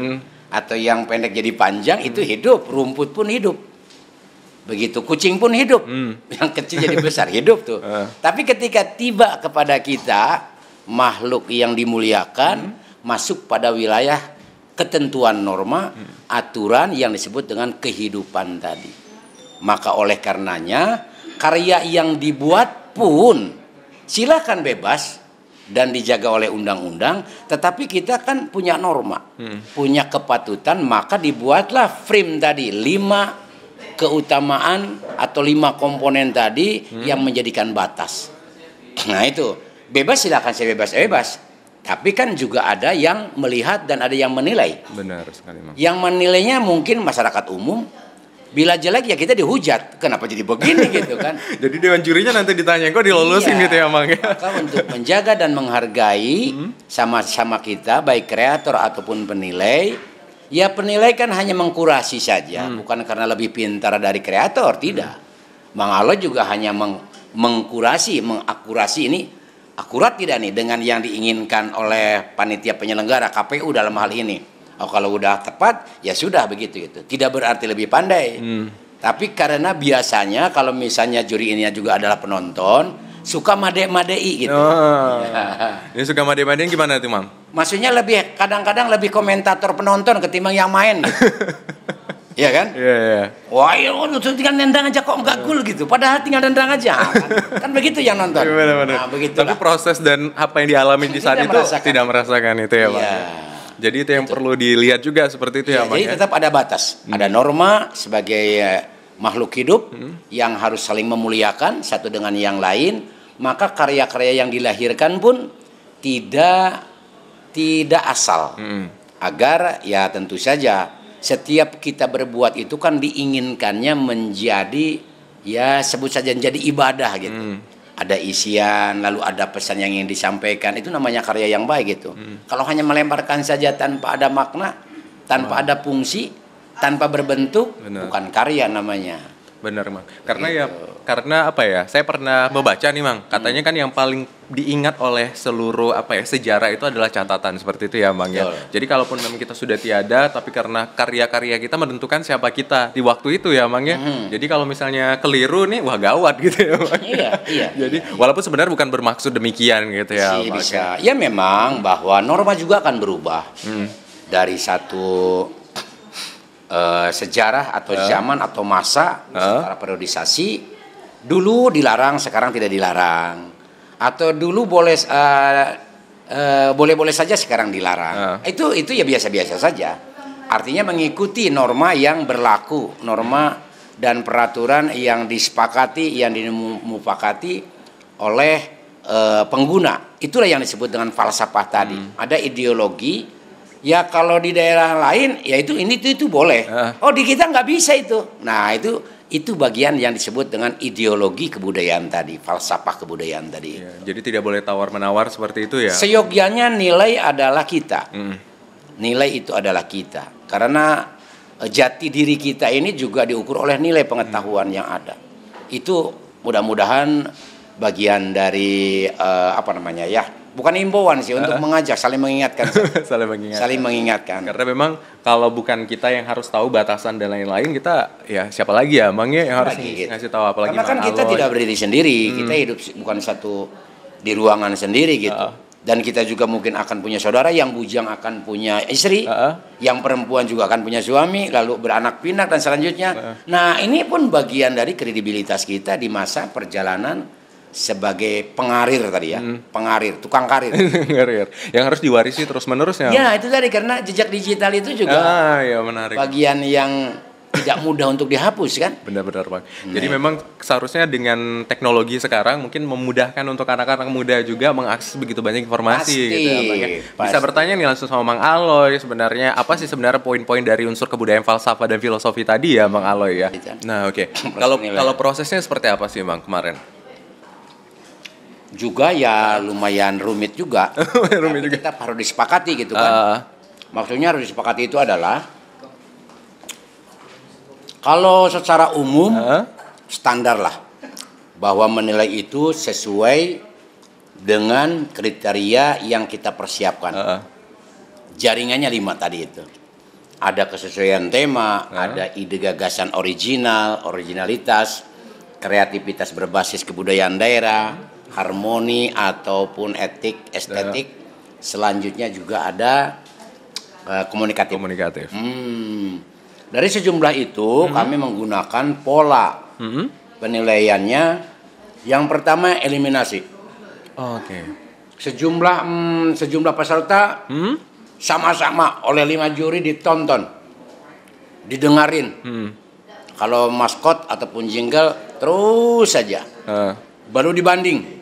atau yang pendek jadi panjang, itu hidup. Rumput pun hidup. Begitu kucing pun hidup. Yang kecil jadi besar, hidup tuh. Tapi ketika tiba kepada kita, makhluk yang dimuliakan, masuk pada wilayah ketentuan norma, aturan yang disebut dengan kehidupan tadi. Maka oleh karenanya karya yang dibuat pun silakan bebas dan dijaga oleh undang-undang, tetapi kita kan punya norma, punya kepatutan, maka dibuatlah frame tadi 5 keutamaan atau 5 komponen tadi yang menjadikan batas. Nah itu bebas silakan saya bebas. Tapi kan juga ada yang melihat dan ada yang menilai. Benar sekali, Mang. Yang menilainya mungkin masyarakat umum. Bila jelek ya kita dihujat. Kenapa jadi begini gitu kan? Jadi dewan jurinya nanti ditanya, kok dilolosin gitu ya, Mang ya? Maka untuk menjaga dan menghargai sama-sama kita, baik kreator ataupun penilai, ya penilai kan hanya mengkurasi saja. Bukan karena lebih pintar dari kreator, tidak. Mang Allah juga hanya mengkurasi, mengakurasi ini. Akurat tidak nih dengan yang diinginkan oleh panitia penyelenggara KPU dalam hal ini. Kalau udah tepat ya sudah begitu itu. Tidak berarti lebih pandai. Tapi karena biasanya kalau misalnya juri ini juga adalah penonton, suka made-madei gitu. Ini suka made-madein gimana tuh, Mang? Maksudnya lebih kadang-kadang lebih komentator penonton ketimbang yang main. Gitu. Iya kan? Iya. Wah, tinggal nendang aja kok enggak gol gitu. Padahal tinggal nendang aja. Kan begitu yang nonton. Benar. Nah, begitu. Tapi proses dan apa yang dialami di saat itu tidak merasakan itu ya, Pak. Iya. Jadi itu yang perlu dilihat juga seperti itu ya, Pak. Jadi tetap ada batas. Ada norma sebagai makhluk hidup yang harus saling memuliakan satu dengan yang lain. Maka karya-karya yang dilahirkan pun tidak asal. Agar ya tentu saja setiap kita berbuat itu kan diinginkannya menjadi ya sebut saja menjadi ibadah gitu. ada isian, lalu ada pesan yang ingin disampaikan, itu namanya karya yang baik gitu. Kalau hanya melemparkan saja tanpa ada makna, tanpa ada fungsi, tanpa berbentuk, bukan karya namanya. Benar, Mang. Karena apa ya? Saya pernah membaca nih, Mang. Katanya kan yang paling diingat oleh seluruh sejarah itu adalah catatan, seperti itu ya, Mang ya. Jadi kalaupun memang kita sudah tiada, tapi karena karya-karya kita menentukan siapa kita di waktu itu ya, Mang ya. Jadi kalau misalnya keliru nih, wah gawat gitu ya, Mang. Iya. Jadi walaupun sebenarnya bukan bermaksud demikian gitu ya, Mang. Bisa. Ya memang bahwa norma juga akan berubah dari satu sejarah atau zaman atau masa secara periodisasi. Dulu dilarang, sekarang tidak dilarang. Atau dulu boleh-boleh saja, sekarang dilarang. Itu ya biasa-biasa saja. Artinya mengikuti norma yang berlaku, norma dan peraturan yang disepakati, yang dimufakati oleh pengguna. Itulah yang disebut dengan falsafah tadi. Ada ideologi. Ya kalau di daerah lain ya itu boleh. Oh di kita nggak bisa itu. Nah itu bagian yang disebut dengan ideologi kebudayaan tadi, falsafah kebudayaan tadi. Ya, jadi tidak boleh tawar-menawar seperti itu ya. Seyogyanya nilai adalah kita. Nilai itu adalah kita. Karena jati diri kita ini juga diukur oleh nilai pengetahuan yang ada. Itu mudah-mudahan bagian dari bukan himbauan sih, untuk mengajak, saling mengingatkan. Saling mengingatkan. Karena memang kalau bukan kita yang harus tahu batasan dan lain-lain, kita ya siapa lagi ya, Mang ya, yang harus ngasih tahu, apalagi karena kan kita tidak berdiri sendiri, kita hidup bukan satu di ruangan sendiri gitu. Dan kita juga mungkin akan punya saudara, yang bujang akan punya istri, yang perempuan juga akan punya suami, lalu beranak pinak dan selanjutnya. Nah ini pun bagian dari kredibilitas kita di masa perjalanan sebagai pengarir tadi ya, tukang karir. Yang harus diwarisi terus-menerus ya. Ya itu tadi, karena jejak digital itu juga ya, menarik. Bagian yang tidak mudah untuk dihapus kan. Benar-benar, Bang. Jadi memang seharusnya dengan teknologi sekarang mungkin memudahkan untuk anak-anak muda juga mengakses begitu banyak informasi. Pasti, gitu ya, Bang, ya. Bisa bertanya nih langsung sama Mang Aloy, sebenarnya apa sih sebenarnya poin-poin dari unsur kebudayaan falsafah dan filosofi tadi ya, Mang Aloy ya. Nah oke. Kalau prosesnya seperti apa sih, Bang, kemarin? Juga ya lumayan rumit juga. Kita harus disepakati gitu kan. Maksudnya harus disepakati itu adalah kalau secara umum standar lah bahwa menilai itu sesuai dengan kriteria yang kita persiapkan. Jaringannya 5 tadi itu. Ada kesesuaian tema, ada ide gagasan originalitas, kreativitas berbasis kebudayaan daerah, harmoni ataupun etik, estetik. Selanjutnya juga ada komunikatif. Dari sejumlah itu kami menggunakan pola penilaiannya. Yang pertama eliminasi. Sejumlah peserta sama-sama oleh 5 juri ditonton, didengarin. Kalau maskot ataupun jingle terus saja. Baru dibanding.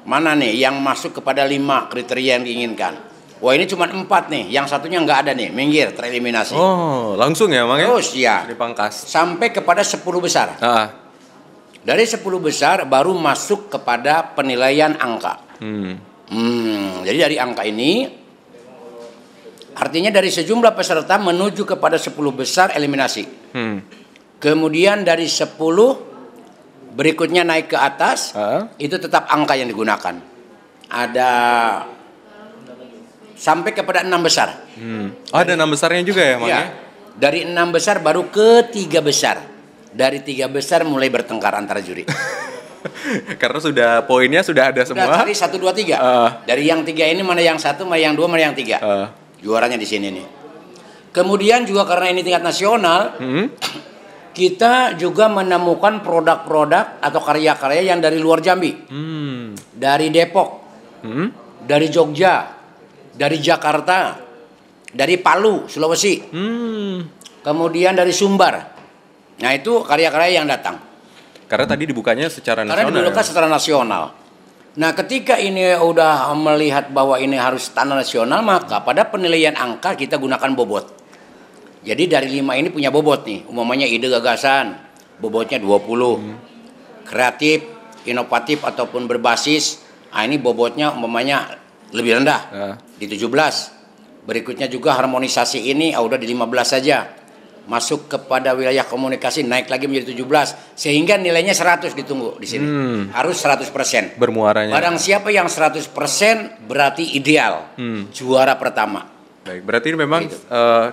Mana nih yang masuk kepada 5 kriteria yang diinginkan. Wah ini cuma 4 nih, yang satunya nggak ada nih, minggir, tereliminasi. Oh langsung ya, Mang ya? Terus ya, dipangkas. Sampai kepada 10 besar. Dari 10 besar baru masuk kepada penilaian angka. Jadi dari angka ini, artinya dari sejumlah peserta menuju kepada 10 besar eliminasi. Kemudian dari 10 berikutnya naik ke atas, itu tetap angka yang digunakan. Ada sampai kepada 6 besar. Ada 6 besarnya juga ya, Mang? Ya, dari 6 besar baru ke 3 besar. Dari 3 besar mulai bertengkar antara juri. Karena poinnya sudah ada semua. Dari 1, 2, 3. Dari yang 3 ini mana yang 1, mana yang 2, mana yang 3. Juaranya di sini nih. Kemudian juga karena ini tingkat nasional, kita juga menemukan produk-produk atau karya-karya yang dari luar Jambi. Dari Depok, dari Jogja, dari Jakarta, dari Palu, Sulawesi, kemudian dari Sumbar. Nah itu karya-karya yang datang. Karena tadi dibukanya secara nasional. Karena dibuka secara nasional. Nah ketika ini udah melihat bahwa ini harus standar nasional, maka pada penilaian angka kita gunakan bobot. Jadi dari 5 ini punya bobot nih. Umpamanya ide gagasan, bobotnya 20. Kreatif inovatif ataupun berbasis, ini bobotnya umpamanya lebih rendah di 17. Berikutnya juga harmonisasi ini udah di 15 saja. Masuk kepada wilayah komunikasi naik lagi menjadi 17 sehingga nilainya 100 ditunggu di sini. Harus 100%. Bermuaranya. Barang siapa yang 100% berarti ideal. Juara pertama. Baik, berarti memang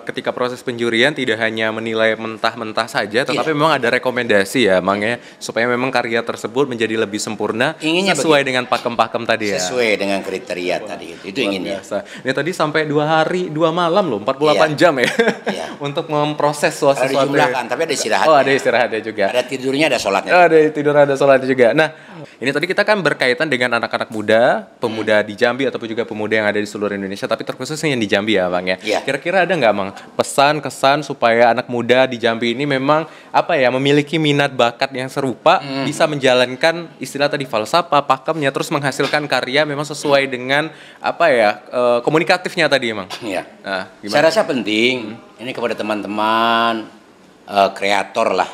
ketika proses penjurian tidak hanya menilai mentah-mentah saja, tetapi memang ada rekomendasi ya, Mang ya, supaya memang karya tersebut menjadi lebih sempurna. Inginnya sesuai dengan pakem-pakem tadi ya. Sesuai dengan kriteria tadi itu inginnya. Biasa. Ini tadi sampai 2 hari 2 malam loh, 48 jam ya. Untuk memproses sesuatu. Ada dijumlahkan, tapi ada istirahat. Oh, ada istirahatnya juga. Ada tidurnya, ada sholatnya. Ada tidur, ada sholat juga. Nah, ini tadi kita kan berkaitan dengan anak-anak muda, pemuda di Jambi ataupun juga pemuda yang ada di seluruh Indonesia, tapi terkhususnya yang di Jambi ya, Bang ya. Kira-kira ada nggak, Bang, pesan kesan supaya anak muda di Jambi ini memang memiliki minat bakat yang serupa, bisa menjalankan istilah tadi falsafah, pakemnya, terus menghasilkan karya memang sesuai dengan komunikatifnya tadi, Bang. Iya. Nah, saya rasa penting ini kepada teman-teman kreator lah.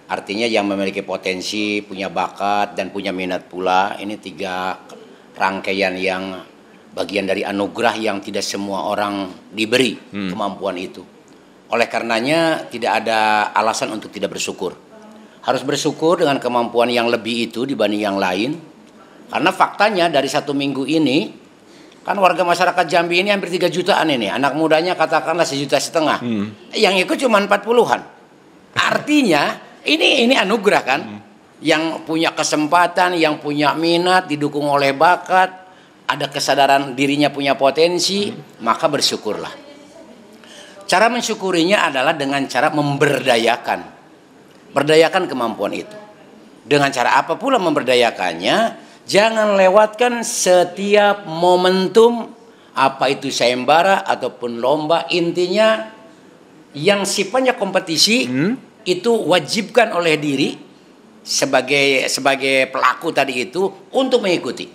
Artinya yang memiliki potensi, punya bakat dan punya minat pula. Ini 3 rangkaian yang bagian dari anugerah yang tidak semua orang diberi kemampuan itu. Oleh karenanya tidak ada alasan untuk tidak bersyukur. Harus bersyukur dengan kemampuan yang lebih itu dibanding yang lain. Karena faktanya dari 1 minggu ini kan warga masyarakat Jambi ini hampir 3 jutaan ini. Anak mudanya katakanlah 1,5 juta. Yang ikut cuma 40-an. Artinya ini anugerah kan. Yang punya kesempatan, yang punya minat, didukung oleh bakat, ada kesadaran dirinya punya potensi, maka bersyukurlah. Cara mensyukurinya adalah dengan cara memberdayakan. Berdayakan kemampuan itu. Dengan cara apa pula memberdayakannya? Jangan lewatkan setiap momentum, apa itu sayembara ataupun lomba. Intinya yang sifatnya kompetisi itu wajibkan oleh diri sebagai pelaku tadi itu untuk mengikuti.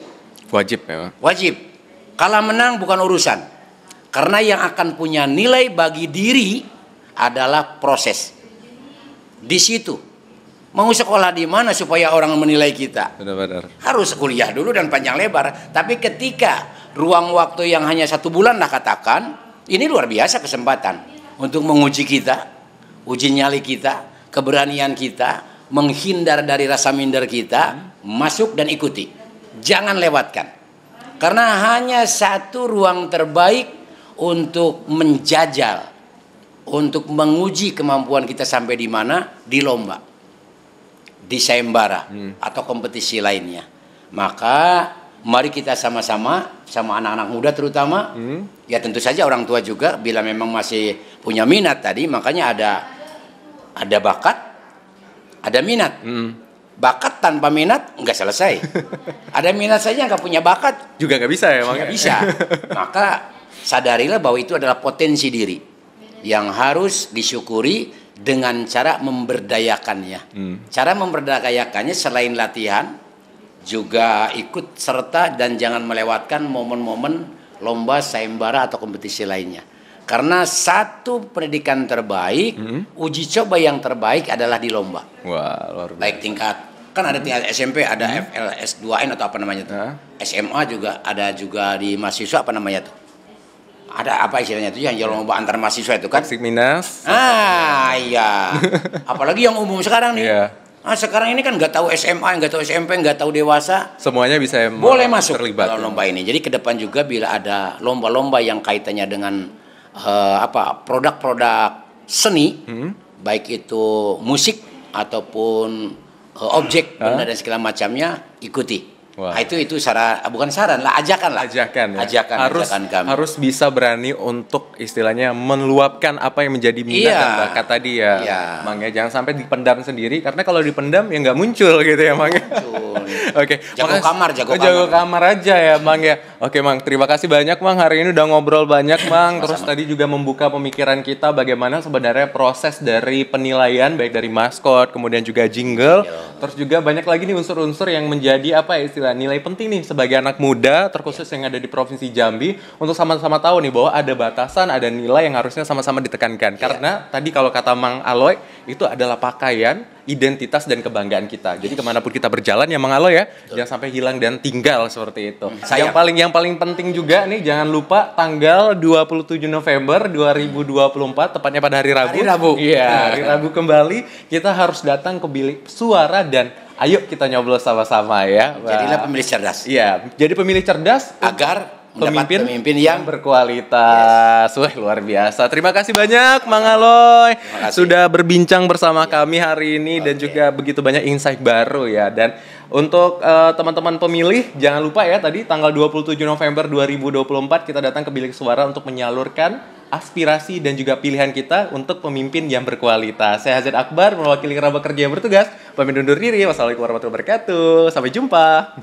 Wajib ya. Wajib. Kalah menang bukan urusan. Karena yang akan punya nilai bagi diri adalah proses. Di situ. Mau sekolah di mana supaya orang menilai kita? Benar-benar. Harus kuliah dulu dan panjang lebar. Tapi ketika ruang waktu yang hanya 1 bulan lah katakan, ini luar biasa kesempatan untuk menguji kita, uji nyali kita, keberanian kita, menghindar dari rasa minder kita, masuk dan ikuti. Jangan lewatkan. Karena hanya 1 ruang terbaik untuk menjajal, untuk menguji kemampuan kita sampai di mana, di lomba, di sayembara atau kompetisi lainnya. Maka mari kita sama-sama, sama anak-anak muda terutama, ya tentu saja orang tua juga bila memang masih punya minat tadi, makanya ada bakat, ada minat. Bakat tanpa minat nggak selesai. Ada minat saja nggak punya bakat juga nggak bisa ya, nggak bisa. Maka sadarilah bahwa itu adalah potensi diri yang harus disyukuri dengan cara memberdayakannya. Cara memberdayakannya selain latihan, juga ikut serta dan jangan melewatkan momen-momen lomba, sayembara atau kompetisi lainnya. Karena 1 pendidikan terbaik, uji coba yang terbaik adalah di lomba. Wah, luar biasa. Baik tingkat, kan ada tingkat SMP, ada FLS2N atau apa namanya tuh. SMA juga ada, juga di mahasiswa apa namanya tuh. Ada apa istilahnya itu yang lomba antar mahasiswa itu kan? Minus. Iya. Apalagi yang umum sekarang nih. Sekarang ini kan nggak tahu SMA, nggak tahu SMP, nggak tahu dewasa. Semuanya bisa boleh masuk terlibat dalam lomba ini. Jadi ke depan juga bila ada lomba-lomba yang kaitannya dengan produk-produk seni, baik itu musik ataupun objek, benda dan segala macamnya, ikuti. Nah, itu bukan saran lah, ajakan lah. Ajakan kami. Harus bisa berani untuk istilahnya meluapkan apa yang menjadi minat dan bakat tadi ya. Mang ya, jangan sampai dipendam sendiri, karena kalau dipendam ya nggak muncul gitu ya, Mang. Oke. Jago kamar aja ya, Mang ya. Oke, Mang, terima kasih banyak, Mang. Hari ini udah ngobrol banyak, Mang. Terus tadi juga membuka pemikiran kita bagaimana sebenarnya proses dari penilaian, baik dari maskot, kemudian juga jingle. Terus juga banyak lagi nih unsur-unsur yang menjadi nilai penting nih sebagai anak muda, terkhusus yang ada di Provinsi Jambi, untuk sama-sama tahu nih bahwa ada batasan pesan, ada nilai yang harusnya sama-sama ditekankan. Karena tadi kalau kata Mang Aloy, itu adalah pakaian, identitas, dan kebanggaan kita. Jadi kemanapun kita berjalan ya Mang Aloy ya, jangan sampai hilang dan tinggal seperti itu. Yang paling penting juga nih, jangan lupa tanggal 27 November 2024, tepatnya pada hari Rabu. Hari Rabu. Iya, hari Rabu kembali, kita harus datang ke bilik suara dan ayo kita nyoblos sama-sama ya. Jadilah pemilih cerdas. Iya, jadi pemilih cerdas Agar mendapat pemimpin yang berkualitas. Wah, luar biasa. Terima kasih banyak Mang Aloy sudah berbincang bersama kami hari ini dan juga begitu banyak insight baru ya. Dan untuk teman-teman pemilih, jangan lupa ya tadi tanggal 27 November 2024 kita datang ke bilik suara untuk menyalurkan aspirasi dan juga pilihan kita untuk pemimpin yang berkualitas. Saya Hazet Akbar mewakili kerabat kerja yang bertugas. Pamit undur diri. Wassalamualaikum warahmatullahi wabarakatuh. Sampai jumpa.